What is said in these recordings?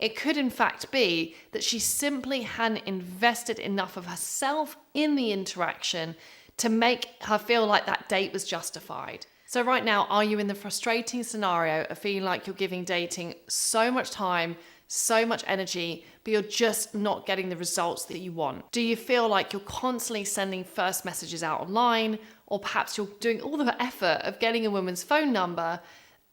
It could in fact be that she simply hadn't invested enough of herself in the interaction to make her feel like that date was justified. So right now, are you in the frustrating scenario of feeling like you're giving dating so much time, so much energy, but you're just not getting the results that you want? Do you feel like you're constantly sending first messages out online, or perhaps you're doing all the effort of getting a woman's phone number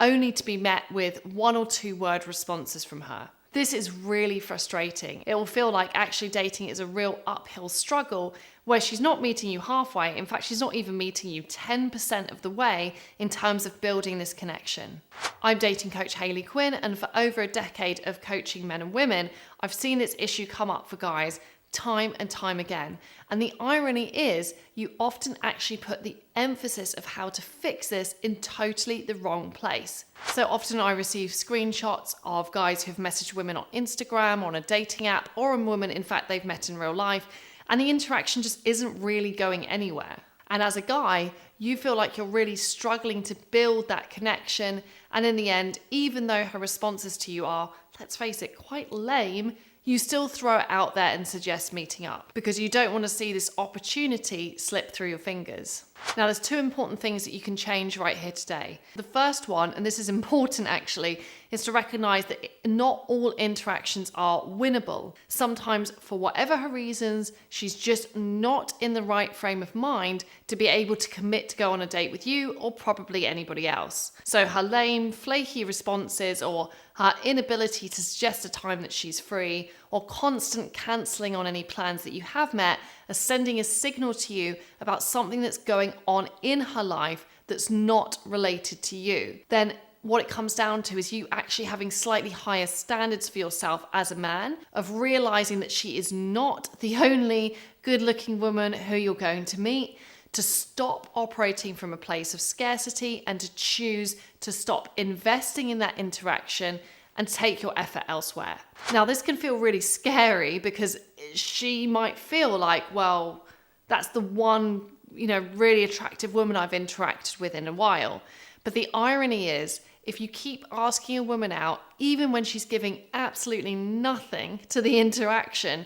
only to be met with 1 or 2 word responses from her? This is really frustrating. It will feel like actually dating is a real uphill struggle where she's not meeting you halfway. In fact, she's not even meeting you 10% of the way in terms of building this connection. I'm dating coach Hayley Quinn, and for over a decade of coaching men and women, I've seen this issue come up for guys time and time again. And the irony is, you often actually put the emphasis of how to fix this in totally the wrong place. So often I receive screenshots of guys who've messaged women on Instagram, on a dating app, or a woman, in fact, they've met in real life, and the interaction just isn't really going anywhere. And as a guy, you feel like you're really struggling to build that connection. And in the end, even though her responses to you are, let's face it, quite lame, you still throw it out there and suggest meeting up because you don't want to see this opportunity slip through your fingers. Now, there's 2 important things that you can change right here today. The first one, and this is important actually, is to recognize that not all interactions are winnable. Sometimes, for whatever her reasons, she's just not in the right frame of mind to be able to commit to go on a date with you or probably anybody else. So her lame, flaky responses, or her inability to suggest a time that she's free, or constant cancelling on any plans that you have met, are sending a signal to you about something that's going on in her life that's not related to you. Then what it comes down to is you actually having slightly higher standards for yourself as a man, of realizing that she is not the only good-looking woman who you're going to meet, to stop operating from a place of scarcity and to choose to stop investing in that interaction and take your effort elsewhere. Now, this can feel really scary because she might feel like, well, that's the one, really attractive woman I've interacted with in a while. But the irony is, if you keep asking a woman out, even when she's giving absolutely nothing to the interaction,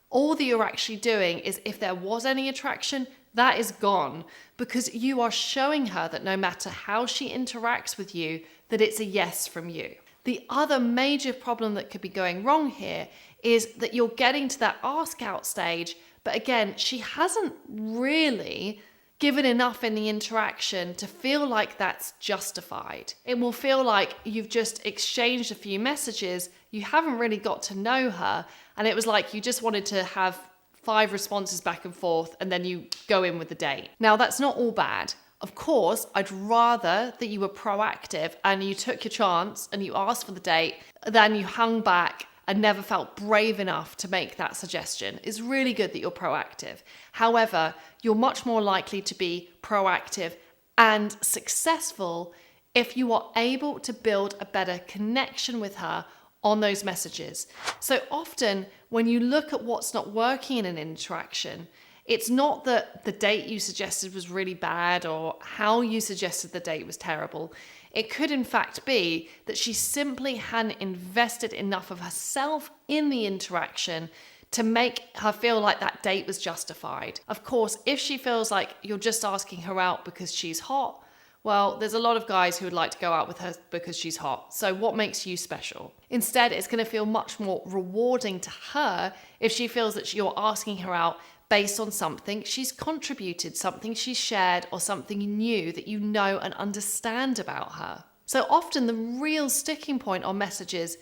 all that you're actually doing is, if there was any attraction, that is gone, because you are showing her that no matter how she interacts with you, that it's a yes from you. The other major problem that could be going wrong here is that you're getting to that ask out stage, but again, she hasn't really given enough in the interaction to feel like that's justified. It will feel like you've just exchanged a few messages, you haven't really got to know her, and it was like you just wanted to have 5 responses back and forth and then you go in with the date. Now, that's not all bad. Of course, I'd rather that you were proactive and you took your chance and you asked for the date than you hung back and never felt brave enough to make that suggestion. It's really good that you're proactive. However, you're much more likely to be proactive and successful if you are able to build a better connection with her on those messages. So often when you look at what's not working in an interaction, it's not that the date you suggested was really bad or how you suggested the date was terrible. It could in fact be that she simply hadn't invested enough of herself in the interaction to make her feel like that date was justified. Of course, if she feels like you're just asking her out because she's hot, well, there's a lot of guys who would like to go out with her because she's hot. So what makes you special? Instead, it's going to feel much more rewarding to her if she feels that you're asking her out based on something she's contributed, something she's shared, or something new that you know and understand about her. So often the real sticking point on messages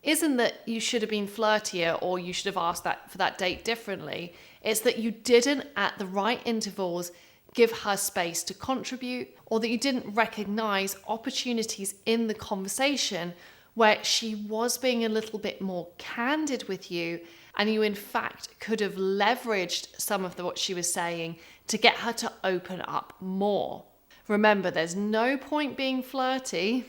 isn't that you should have been flirtier or you should have asked that for that date differently. It's that you didn't, at the right intervals, give her space to contribute, or that you didn't recognize opportunities in the conversation where she was being a little bit more candid with you, and you in fact could have leveraged some of what she was saying to get her to open up more. Remember, there's no point being flirty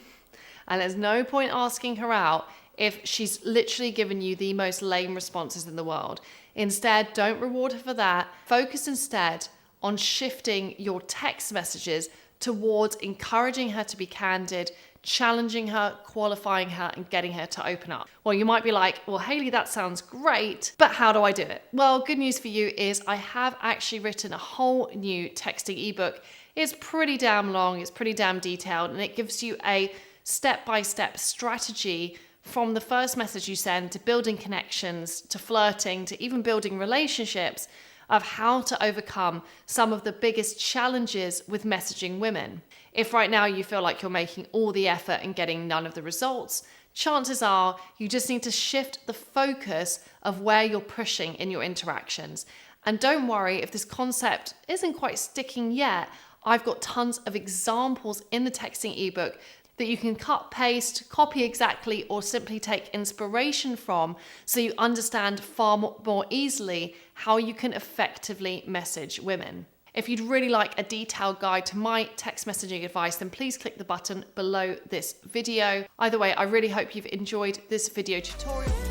and there's no point asking her out if she's literally given you the most lame responses in the world. Instead, don't reward her for that. Focus instead on shifting your text messages towards encouraging her to be candid, challenging her, qualifying her, and getting her to open up. Well, you might be like, well, Hayley, that sounds great, but how do I do it? Well, good news for you is I have actually written a whole new texting ebook. It's pretty damn long, it's pretty damn detailed, and it gives you a step-by-step strategy from the first message you send to building connections, to flirting, to even building relationships, of how to overcome some of the biggest challenges with messaging women. If right now you feel like you're making all the effort and getting none of the results, chances are you just need to shift the focus of where you're pushing in your interactions. And don't worry if this concept isn't quite sticking yet. I've got tons of examples in the texting ebook that you can cut, paste, copy exactly, or simply take inspiration from so you understand far more easily how you can effectively message women. If you'd really like a detailed guide to my text messaging advice, then please click the button below this video. Either way, I really hope you've enjoyed this video tutorial.